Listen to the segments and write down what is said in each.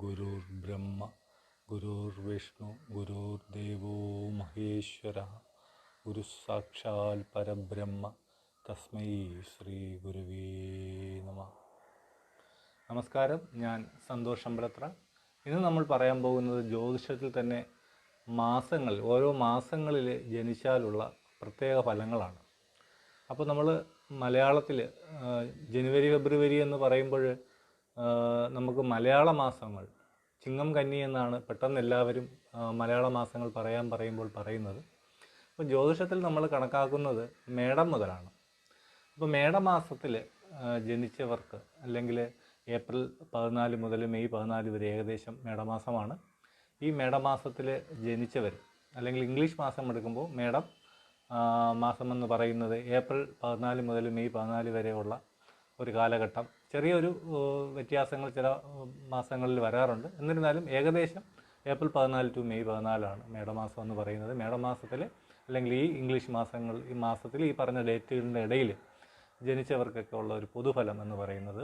ഗുരുർബ്രഹ്മ ഗുരുർവിഷ്ണു ഗുരുർദേവോ മഹേശ്വര ഗുരു സാക്ഷാൽ പരബ്രഹ്മ തസ്മൈ ശ്രീ ഗുരുവേ നമഃ. നമസ്കാരം, ഞാൻ സന്തോഷ് അമ്പലത്ര. ഇന്ന് നമ്മൾ പറയാൻ പോകുന്നത് ജ്യോതിഷത്തിൽ തന്നെ ഓരോ മാസങ്ങളിൽ ജനിച്ചാലുള്ള പ്രത്യേക ഫലങ്ങളാണ്. അപ്പോൾ നമ്മൾ മലയാളത്തിൽ ജനുവരി ഫെബ്രുവരി എന്ന് പറയുമ്പോൾ നമുക്ക് മലയാള മാസങ്ങൾ ചിങ്ങം കന്നി എന്നാണ് പെട്ടെന്ന് എല്ലാവരും മലയാള മാസങ്ങൾ പറയുമ്പോൾ പറയുന്നത്. അപ്പോൾ ജ്യോതിഷത്തിൽ നമ്മൾ കണക്കാക്കുന്നത് മേടം മുതലാണ്. അപ്പോൾ മേടമാസത്തിൽ ജനിച്ചവർക്ക് അല്ലെങ്കിൽ ഏപ്രിൽ 14 മുതൽ മെയ് 14 വരെ ഏകദേശം മേടമാസമാണ്. ഈ മേടമാസത്തിൽ ജനിച്ചവർ അല്ലെങ്കിൽ ഇംഗ്ലീഷ് മാസം എടുക്കുമ്പോൾ മേടം മാസമെന്ന് പറയുന്നത് ഏപ്രിൽ 14 മുതൽ മെയ് 14 വരെയുള്ള ഒരു കാലഘട്ടം. ചെറിയൊരു വ്യത്യാസങ്ങൾ ചില മാസങ്ങളിൽ വരാറുണ്ട്. എന്നിരുന്നാലും ഏകദേശം ഏപ്രിൽ 14 ടു മെയ് 14 മേടമാസം എന്ന് പറയുന്നത്. മേടമാസത്തിൽ അല്ലെങ്കിൽ ഈ ഇംഗ്ലീഷ് മാസത്തിൽ ഈ പറഞ്ഞ ഡേറ്റുകളുടെ ഇടയിൽ ജനിച്ചവർക്കൊക്കെ ഉള്ള ഒരു പൊതുഫലം എന്ന് പറയുന്നത്,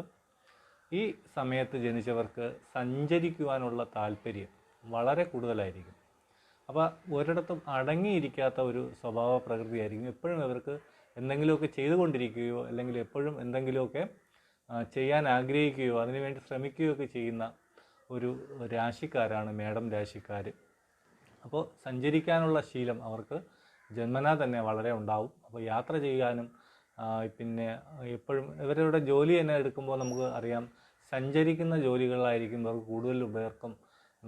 ഈ സമയത്ത് ജനിച്ചവർക്ക് സഞ്ചരിക്കുവാനുള്ള താല്പര്യം വളരെ കൂടുതലായിരിക്കും. അപ്പോൾ ഒരിടത്തും അടങ്ങിയിരിക്കാത്ത ഒരു സ്വഭാവ പ്രകൃതിയായിരിക്കും. എപ്പോഴും ഇവർക്ക് എന്തെങ്കിലുമൊക്കെ ചെയ്തുകൊണ്ടിരിക്കുകയോ അല്ലെങ്കിൽ എപ്പോഴും എന്തെങ്കിലുമൊക്കെ ചെയ്യാൻ ആഗ്രഹിക്കുകയോ അതിനുവേണ്ടി ശ്രമിക്കുകയോ ഒക്കെ ചെയ്യുന്ന ഒരു രാശിക്കാരാണ് മേടം രാശിക്കാർ. അപ്പോൾ സഞ്ചരിക്കാനുള്ള ശീലം അവർക്ക് ജന്മനാ തന്നെ വളരെ ഉണ്ടാവും. അപ്പോൾ യാത്ര ചെയ്യാനും പിന്നെ എപ്പോഴും ഇവരുടെ ജോലി തന്നെ എടുക്കുമ്പോൾ നമുക്ക് അറിയാം, സഞ്ചരിക്കുന്ന ജോലികളായിരിക്കും ഇവർക്ക് കൂടുതൽ പേർക്കും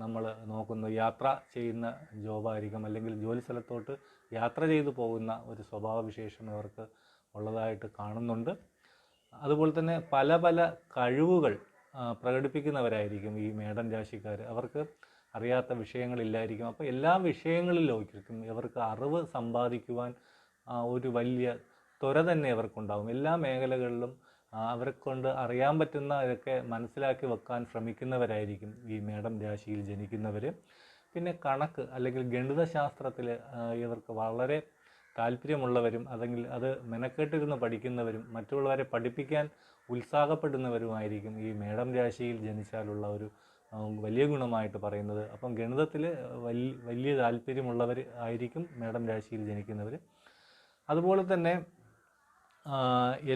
നമ്മൾ നോക്കുന്നത്. യാത്ര ചെയ്യുന്ന ജോബായിരിക്കും, അല്ലെങ്കിൽ ജോലി സ്ഥലത്തോട്ട് യാത്ര ചെയ്തു പോകുന്ന ഒരു സ്വഭാവവിശേഷം ഇവർക്ക് ഉള്ളതായിട്ട് കാണുന്നുണ്ട്. അതുപോലെ തന്നെ പല പല കഴിവുകൾ പ്രകടിപ്പിക്കുന്നവരായിരിക്കും ഈ മേടൻ രാശിക്കാർ. അവർക്ക് അറിയാത്ത വിഷയങ്ങളില്ലായിരിക്കും. അപ്പോൾ എല്ലാ വിഷയങ്ങളിലേക്കും ഇവർക്ക് അറിവ് സമ്പാദിക്കുവാൻ ഒരു വലിയ ത്വര തന്നെ ഇവർക്കുണ്ടാകും. എല്ലാ മേഖലകളിലും അവരെ കൊണ്ട് അറിയാൻ പറ്റുന്ന ഇതൊക്കെ മനസ്സിലാക്കി വെക്കാൻ ശ്രമിക്കുന്നവരായിരിക്കും ഈ മേടം രാശിയിൽ ജനിക്കുന്നവർ. പിന്നെ കണക്ക് അല്ലെങ്കിൽ ഗണിതശാസ്ത്രത്തിൽ ഇവർക്ക് വളരെ താല്പര്യമുള്ളവരും അല്ലെങ്കിൽ അത് മെനക്കെട്ടിരുന്ന് പഠിക്കുന്നവരും മറ്റുള്ളവരെ പഠിപ്പിക്കാൻ ഉത്സാഹപ്പെടുന്നവരുമായിരിക്കും ഈ മേടം രാശിയിൽ ജനിച്ചാലുള്ള ഒരു വലിയ ഗുണമായിട്ട് പറയുന്നത്. അപ്പം ഗണിതത്തിൽ വലിയ താല്പര്യമുള്ളവർ ആയിരിക്കും മേടം രാശിയിൽ ജനിക്കുന്നവർ. അതുപോലെ തന്നെ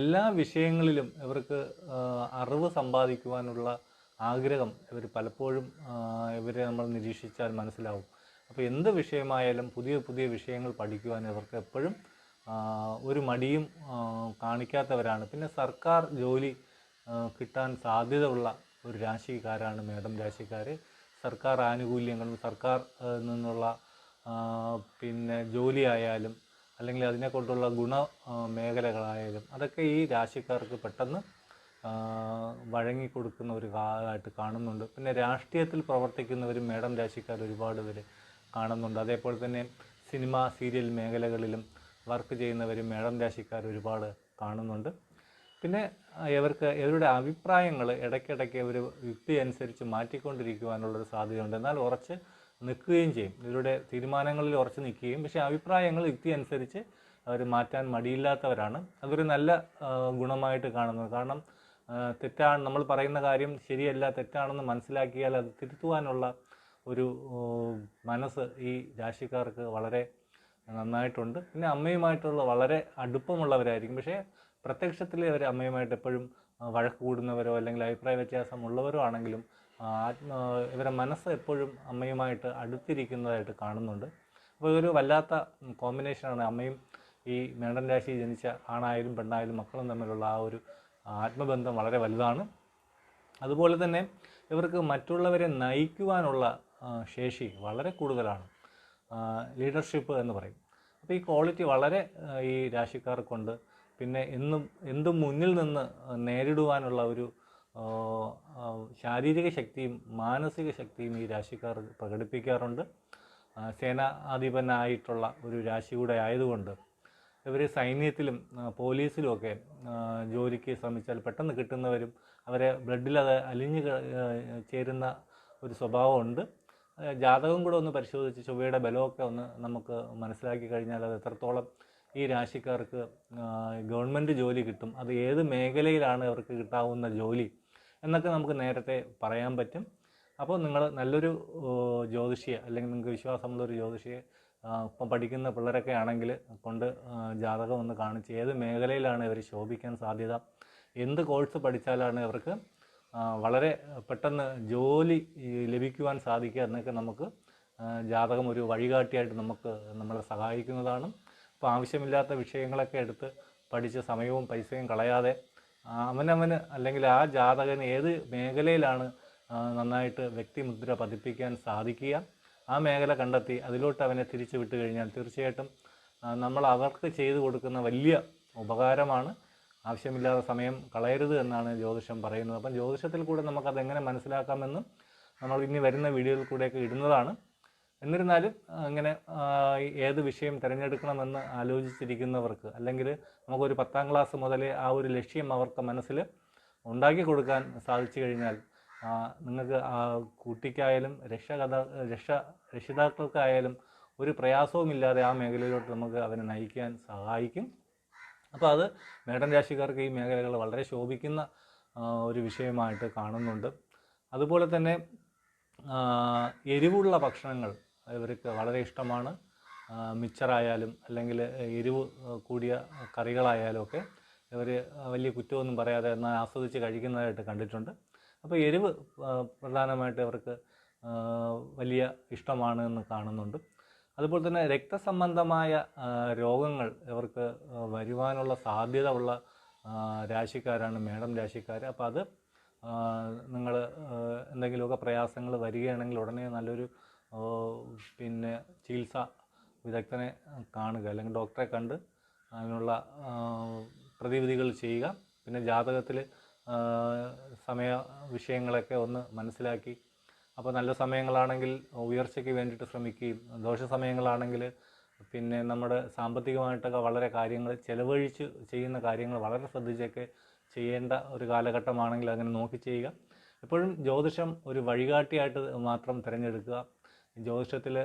എല്ലാ വിഷയങ്ങളിലും ഇവർക്ക് അറിവ് സമ്പാദിക്കുവാനുള്ള ആഗ്രഹം ഇവർ പലപ്പോഴും ഇവരെ നമ്മൾ നിരീക്ഷിച്ചാൽ മനസ്സിലാവും. അപ്പോൾ എന്ത് വിഷയമായാലും പുതിയ പുതിയ വിഷയങ്ങൾ പഠിക്കുവാൻ ഇവർക്ക് എപ്പോഴും ഒരു മടിയും കാണിക്കാത്തവരാണ്. പിന്നെ സർക്കാർ ജോലി കിട്ടാൻ സാധ്യതയുള്ള ഒരു രാശിക്കാരാണ് മേടം രാശിക്കാർ. സർക്കാർ ആനുകൂല്യങ്ങളും സർക്കാർ നിന്നുള്ള പിന്നെ ജോലിയായാലും അല്ലെങ്കിൽ അതിനെക്കൊണ്ടുള്ള മേഖലകളായാലും അതൊക്കെ ഈ രാശിക്കാർക്ക് പെട്ടെന്ന് വഴങ്ങിക്കൊടുക്കുന്ന ഒരു കാലമായിട്ട് കാണുന്നുണ്ട്. പിന്നെ രാഷ്ട്രീയത്തിൽ പ്രവർത്തിക്കുന്നവരും മേടം രാശിക്കാർ ഒരുപാട് പേര് കാണുന്നുണ്ട്. അതേപോലെ തന്നെ സിനിമ സീരിയൽ മേഖലകളിലും വർക്ക് ചെയ്യുന്നവരും മേടം രാശിക്കാർ ഒരുപാട് കാണുന്നുണ്ട്. പിന്നെ ഇവരുടെ അഭിപ്രായങ്ങൾ ഇടയ്ക്കിടയ്ക്ക് ഒരു യുക്തി അനുസരിച്ച് മാറ്റിക്കൊണ്ടിരിക്കുവാനുള്ളൊരു സാധ്യതയുണ്ട്. എന്നാൽ ഉറച്ച് നിൽക്കുകയും ചെയ്യും. ഇവരുടെ തീരുമാനങ്ങളിൽ ഉറച്ച് നിൽക്കുകയും, പക്ഷേ അഭിപ്രായങ്ങൾ യുക്തി അനുസരിച്ച് അവർ മാറ്റാൻ മടിയില്ലാത്തവരാണ്. അതൊരു നല്ല ഗുണമായിട്ട് കാണുന്നത്. കാരണം തെറ്റാണ് നമ്മൾ പറയുന്ന കാര്യം ശരിയല്ല തെറ്റാണെന്ന് മനസ്സിലാക്കിയാൽ അത് തിരുത്തുവാനുള്ള ഒരു മനസ്സ് ഈ രാശിക്കാർക്ക് വളരെ നന്നായിട്ടുണ്ട്. പിന്നെ അമ്മയുമായിട്ടുള്ള വളരെ അടുപ്പമുള്ളവരായിരിക്കും. പക്ഷേ പ്രത്യക്ഷത്തിൽ അവർ അമ്മയുമായിട്ട് എപ്പോഴും വഴക്ക് കൂടുന്നവരോ അല്ലെങ്കിൽ അഭിപ്രായ വ്യത്യാസമുള്ളവരോ ആണെങ്കിലും ഇവരുടെ മനസ്സ് എപ്പോഴും അമ്മയുമായിട്ട് അടുത്തിരിക്കുന്നതായിട്ട് കാണുന്നുണ്ട്. അപ്പോൾ ഇതൊരു വല്ലാത്ത കോമ്പിനേഷനാണ്. അമ്മയും ഈ മേടൻ രാശി ജനിച്ച ആണായാലും പെണ്ണായാലും മക്കളും തമ്മിലുള്ള ആ ഒരു ആത്മബന്ധം വളരെ വലുതാണ്. അതുപോലെ തന്നെ ഇവർക്ക് മറ്റുള്ളവരെ നയിക്കുവാനുള്ള ശേഷി വളരെ കൂടുതലാണ്, ലീഡർഷിപ്പ് എന്ന് പറയും. അപ്പോൾ ഈ ക്വാളിറ്റി വളരെ ഈ രാശിക്കാർക്കുണ്ട്. പിന്നെ എന്തും മുന്നിൽ നിന്ന് നേരിടുവാനുള്ള ഒരു ശാരീരിക ശക്തിയും മാനസിക ശക്തിയും ഈ രാശിക്കാർ പ്രകടിപ്പിക്കാറുണ്ട്. സേനാധിപനായിട്ടുള്ള ഒരു രാശി കൂടെ ആയതുകൊണ്ട് ഇവർ സൈന്യത്തിലും പോലീസിലുമൊക്കെ ജോലിക്ക് ശ്രമിച്ചാൽ പെട്ടെന്ന് കിട്ടുന്നവരും അവരെ ബ്ലഡിൽ അത് അലിഞ്ഞു ചേരുന്ന ഒരു സ്വഭാവമുണ്ട്. ജാതകം കൂടെ ഒന്ന് പരിശോധിച്ച് ചൊവ്വയുടെ ബലമൊക്കെ ഒന്ന് നമുക്ക് മനസ്സിലാക്കി കഴിഞ്ഞാൽ അത് എത്രത്തോളം ഈ രാശിക്കാർക്ക് ഗവൺമെൻറ് ജോലി കിട്ടും, അത് ഏത് മേഖലയിലാണ് അവർക്ക് കിട്ടാവുന്ന ജോലി എന്നൊക്കെ നമുക്ക് നേരത്തെ പറയാൻ പറ്റും. അപ്പോൾ നിങ്ങൾ നല്ലൊരു ജ്യോതിഷിയെ അല്ലെങ്കിൽ നിങ്ങൾക്ക് വിശ്വാസമുള്ളൊരു ജ്യോതിഷിയെ ഇപ്പം പഠിക്കുന്ന പിള്ളേരൊക്കെ ആണെങ്കിൽ കൊണ്ട് ജാതകം ഒന്ന് കാണിച്ച് ഏത് മേഖലയിലാണ് ഇവർ ശോഭിക്കാൻ സാധ്യത, എന്ത് കോഴ്സ് പഠിച്ചാലാണ് ഇവർക്ക് വളരെ പെട്ടെന്ന് ജോലി ലഭിക്കുവാൻ സാധിക്കുക എന്നൊക്കെ നമുക്ക് ജാതകം ഒരു വഴികാട്ടിയായിട്ട് നമ്മളെ സഹായിക്കുന്നതാണ്. അപ്പോൾ ആവശ്യമില്ലാത്ത വിഷയങ്ങളൊക്കെ എടുത്ത് പഠിച്ച് സമയവും പൈസയും കളയാതെ അവനവന് അല്ലെങ്കിൽ ആ ജാതകന് ഏത് മേഖലയിലാണ് നന്നായിട്ട് വ്യക്തിമുദ്ര പതിപ്പിക്കാൻ സാധിക്കുക, ആ മേഖല കണ്ടെത്തി അതിലോട്ട് അവനെ തിരിച്ചു വിട്ട് കഴിഞ്ഞാൽ തീർച്ചയായിട്ടും നമ്മൾ അവർക്ക് ചെയ്തു കൊടുക്കുന്ന വലിയ ഉപകാരമാണ്. ആവശ്യമില്ലാത്ത സമയം കളയരുത് എന്നാണ് ജ്യോതിഷം പറയുന്നത്. അപ്പം ജ്യോതിഷത്തിൽ കൂടെ നമുക്കതെങ്ങനെ മനസ്സിലാക്കാമെന്നും നമ്മൾ ഇനി വരുന്ന വീഡിയോയിൽ കൂടെയൊക്കെ ഇടുന്നതാണ്. എന്നിരുന്നാലും ഇങ്ങനെ ഏത് വിഷയം തിരഞ്ഞെടുക്കണമെന്ന് ആലോചിച്ചിരിക്കുന്നവർക്ക് അല്ലെങ്കിൽ നമുക്കൊരു 10ാം ക്ലാസ് മുതലേ ആ ഒരു ലക്ഷ്യം അവർക്ക് മനസ്സിൽ ഉണ്ടാക്കി കൊടുക്കാൻ സാധിച്ചു കഴിഞ്ഞാൽ നിങ്ങൾക്ക് കുട്ടിക്കായാലും രക്ഷിതാക്കൾക്കായാലും ഒരു പ്രയാസവുമില്ലാതെ ആ മേഖലയിലോട്ട് നമുക്ക് അവനെ നയിക്കാൻ സഹായിക്കും. അപ്പോൾ അത് മേടൻ രാശിക്കാർക്ക് ഈ മേഖലകൾ വളരെ ശോഭിക്കുന്ന ഒരു വിഷയമായിട്ട് കാണുന്നുണ്ട്. അതുപോലെ തന്നെ എരിവുള്ള ഭക്ഷണങ്ങൾ ഇവർക്ക് വളരെ ഇഷ്ടമാണ്. മിച്ചറായാലും അല്ലെങ്കിൽ എരിവ് കൂടിയ കറികളായാലും ഒക്കെ ഇവർ വലിയ കുറ്റമൊന്നും പറയാതെ എന്നാൽ ആസ്വദിച്ച് കഴിക്കുന്നതായിട്ട് കണ്ടിട്ടുണ്ട്. അപ്പോൾ എരിവ് പ്രധാനമായിട്ട് ഇവർക്ക് വലിയ ഇഷ്ടമാണ് എന്ന് കാണുന്നുണ്ട്. അതുപോലെ തന്നെ രക്തസംബന്ധമായ രോഗങ്ങൾ ഇവർക്ക് വരുവാനുള്ള സാധ്യത ഉള്ള രാശിക്കാരാണ് മേടം രാശിക്കാർ. അപ്പോൾ അത് നിങ്ങൾ എന്തെങ്കിലുമൊക്കെ പ്രയാസങ്ങൾ വരികയാണെങ്കിൽ ഉടനെ നല്ലൊരു ചികിത്സാ വിദഗ്ധനെ കാണുക അല്ലെങ്കിൽ ഡോക്ടറെ കണ്ട് അതിനുള്ള പ്രതിവിധികൾ ചെയ്യുക. പിന്നെ ജാതകത്തിൽ സമയ വിഷയങ്ങളൊക്കെ ഒന്ന് മനസ്സിലാക്കി, അപ്പോൾ നല്ല സമയങ്ങളാണെങ്കിൽ ഉയർച്ചയ്ക്ക് വേണ്ടിയിട്ട് ശ്രമിക്കുകയും ദോഷ സമയങ്ങളാണെങ്കിൽ പിന്നെ നമ്മുടെ സാമ്പത്തികമായിട്ടൊക്കെ വളരെ കാര്യങ്ങൾ ചിലവഴിച്ച് ചെയ്യുന്ന കാര്യങ്ങൾ വളരെ ശ്രദ്ധിച്ചൊക്കെ ചെയ്യേണ്ട ഒരു കാലഘട്ടമാണെങ്കിൽ അങ്ങനെ നോക്കി ചെയ്യുക. എപ്പോഴും ജ്യോതിഷം ഒരു വഴികാട്ടിയായിട്ട് മാത്രം തിരഞ്ഞെടുക്കുക. ജ്യോതിഷത്തിൽ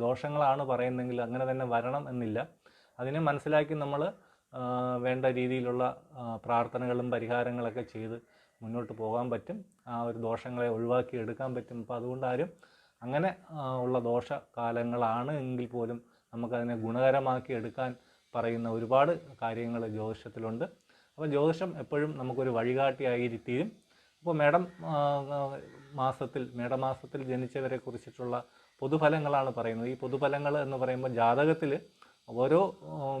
ദോഷങ്ങളാണ് പറയുന്നതെങ്കിൽ അങ്ങനെ തന്നെ വരണം എന്നില്ല. അതിനെ മനസ്സിലാക്കി നമ്മൾ വേണ്ട രീതിയിലുള്ള പ്രാർത്ഥനകളും പരിഹാരങ്ങളൊക്കെ ചെയ്ത് മുന്നോട്ട് പോകാൻ പറ്റും. ആ ഒരു ദോഷങ്ങളെ ഒഴിവാക്കി എടുക്കാൻ പറ്റും. അപ്പോൾ അതുകൊണ്ട് ആരും അങ്ങനെ ഉള്ള ദോഷകാലങ്ങളാണ് എങ്കിൽ പോലും നമുക്കതിനെ ഗുണകരമാക്കി എടുക്കാൻ പറയുന്ന ഒരുപാട് കാര്യങ്ങൾ ജ്യോതിഷത്തിലുണ്ട്. അപ്പോൾ ജ്യോതിഷം എപ്പോഴും നമുക്കൊരു വഴികാട്ടിയായിരിക്കും. അപ്പോൾ മേടമാസത്തിൽ ജനിച്ചവരെ കുറിച്ചിട്ടുള്ള പൊതുഫലങ്ങളാണ് പറയുന്നത്. ഈ പൊതുഫലങ്ങൾ എന്ന് പറയുമ്പോൾ ജാതകത്തിൽ ഓരോ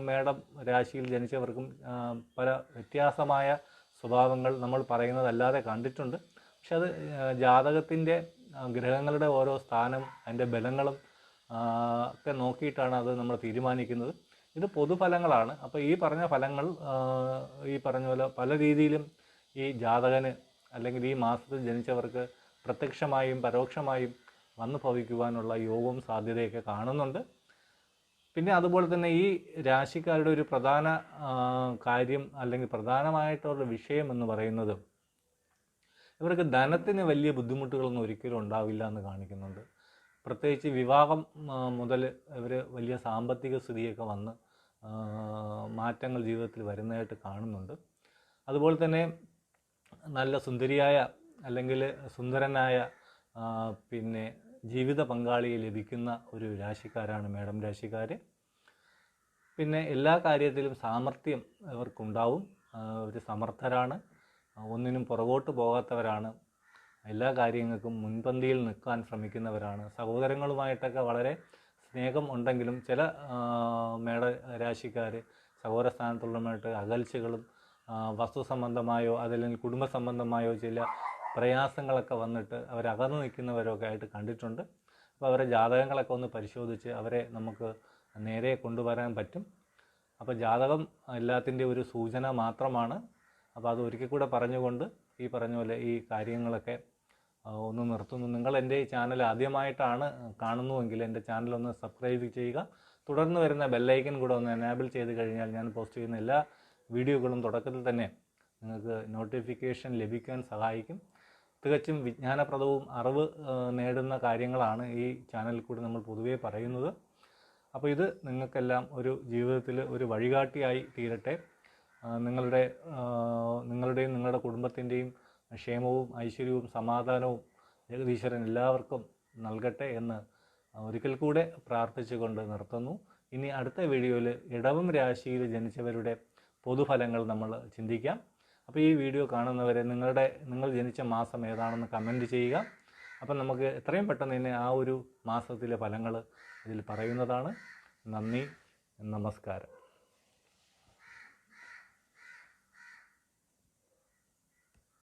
മേടം രാശിയിൽ ജനിച്ചവർക്കും പല വ്യത്യാസമായ സ്വഭാവങ്ങൾ നമ്മൾ പറയുന്നതല്ലാതെ കണ്ടിട്ടുണ്ട്. പക്ഷെ അത് ജാതകത്തിൻ്റെ ഗ്രഹങ്ങളുടെ ഓരോ സ്ഥാനം അതിൻ്റെ ബലങ്ങളും ഒക്കെ നോക്കിയിട്ടാണ് അത് നമ്മൾ തീരുമാനിക്കുന്നത്. ഇത് പൊതുഫലങ്ങളാണ്. അപ്പോൾ ഈ പറഞ്ഞ ഫലങ്ങൾ ഈ പറഞ്ഞ പോലെ പല രീതിയിലും ഈ ജാതകന് അല്ലെങ്കിൽ ഈ മാസത്തിൽ ജനിച്ചവർക്ക് പ്രത്യക്ഷമായും പരോക്ഷമായും വന്നു ഭവിക്കുവാനുള്ള യോഗവും സാധ്യതയൊക്കെ കാണുന്നുണ്ട്. പിന്നെ അതുപോലെ തന്നെ ഈ രാശിക്കാരുടെ ഒരു പ്രധാന കാര്യം അല്ലെങ്കിൽ പ്രധാനമായിട്ടുള്ള വിഷയം എന്ന് പറയുന്നത് ഇവർക്ക് ധനത്തിന് വലിയ ബുദ്ധിമുട്ടുകളൊന്നും ഒരിക്കലും ഉണ്ടാവില്ല എന്ന് കാണിക്കുന്നുണ്ട്. പ്രത്യേകിച്ച് വിവാഹം മുതൽ ഇവർ വലിയ സാമ്പത്തിക സ്ഥിതിയൊക്കെ വന്ന് മാറ്റങ്ങൾ ജീവിതത്തിൽ വരുന്നതായിട്ട് കാണുന്നുണ്ട്. അതുപോലെ തന്നെ നല്ല സുന്ദരിയായ അല്ലെങ്കിൽ സുന്ദരനായ പിന്നെ ജീവിത പങ്കാളിയെ ലഭിക്കുന്ന ഒരു രാശിക്കാരാണ് മേടം രാശിക്കാർ. പിന്നെ എല്ലാ കാര്യത്തിലും സാമർഥ്യം ഇവർക്കുണ്ടാവും. അവർ സമർത്ഥരാണ്, ഒന്നിനും പുറകോട്ട് പോകാത്തവരാണ്, എല്ലാ കാര്യങ്ങൾക്കും മുൻപന്തിയിൽ നിൽക്കാൻ ശ്രമിക്കുന്നവരാണ്. സഹോദരങ്ങളുമായിട്ടൊക്കെ വളരെ സ്നേഹം ഉണ്ടെങ്കിലും ചില മേട രാശിക്കാർ സഹോദര സ്ഥാനത്തുള്ളവരുമായിട്ട് അകൽച്ചകളും വസ്തു സംബന്ധമായോ അതല്ലെങ്കിൽ കുടുംബ സംബന്ധമായോ ചില പ്രയാസങ്ങളൊക്കെ വന്നിട്ട് അവരകന്നു നിൽക്കുന്നവരൊക്കെ ആയിട്ട് കണ്ടിട്ടുണ്ട്. അപ്പോൾ അവരെ ജാതകങ്ങളൊക്കെ ഒന്ന് പരിശോധിച്ച് അവരെ നമുക്ക് നേരെ കൊണ്ടുവരാൻ പറ്റും. അപ്പോൾ ജാതകം എല്ലാത്തിൻ്റെ ഒരു സൂചന മാത്രമാണ്. അപ്പോൾ അത് ഒരിക്കൽ കൂടെ പറഞ്ഞുകൊണ്ട് ഈ പറഞ്ഞ പോലെ ഈ കാര്യങ്ങളൊക്കെ ഒന്ന് നിർത്തുന്നു. നിങ്ങൾ എൻ്റെ ഈ ചാനൽ ആദ്യമായിട്ടാണ് കാണുന്നുവെങ്കിൽ എൻ്റെ ചാനലൊന്ന് സബ്സ്ക്രൈബ് ചെയ്യുക. തുടർന്ന് വരുന്ന ബെല്ലൈക്കൻ കൂടെ ഒന്ന് എനേബിൾ ചെയ്ത് കഴിഞ്ഞാൽ ഞാൻ പോസ്റ്റ് ചെയ്യുന്ന എല്ലാ വീഡിയോകളും തുടക്കത്തിൽ തന്നെ നിങ്ങൾക്ക് നോട്ടിഫിക്കേഷൻ ലഭിക്കാൻ സഹായിക്കും. തികച്ചും വിജ്ഞാനപ്രദവും അറിവ് നേടുന്ന കാര്യങ്ങളാണ് ഈ ചാനലിൽ കൂടി നമ്മൾ പൊതുവേ പറയുന്നത്. അപ്പോൾ ഇത് നിങ്ങൾക്കെല്ലാം ഒരു ജീവിതത്തിൽ ഒരു വഴികാട്ടിയായി തീരട്ടെ. നിങ്ങളുടെയും നിങ്ങളുടെ കുടുംബത്തിൻ്റെയും ക്ഷേമവും ഐശ്വര്യവും സമാധാനവും ജഗദീശ്വരൻ എല്ലാവർക്കും നൽകട്ടെ എന്ന് ഒരിക്കൽ കൂടെ പ്രാർത്ഥിച്ചുകൊണ്ട് നിർത്തുന്നു. ഇനി അടുത്ത വീഡിയോയിൽ ഇടവം രാശിയിൽ ജനിച്ചവരുടെ പൊതുഫലങ്ങൾ നമ്മൾ ചിന്തിക്കാം. അപ്പോൾ ഈ വീഡിയോ കാണുന്നവരെ നിങ്ങൾ ജനിച്ച മാസം ഏതാണെന്ന് കമൻറ്റ് ചെയ്യുക. അപ്പം നമുക്ക് എത്രയും പെട്ടെന്ന് തന്നെ ആ ഒരു മാസത്തിലെ ഫലങ്ങൾ ഇതിൽ പറയുന്നതാണ്. നന്ദി, നമസ്കാരം.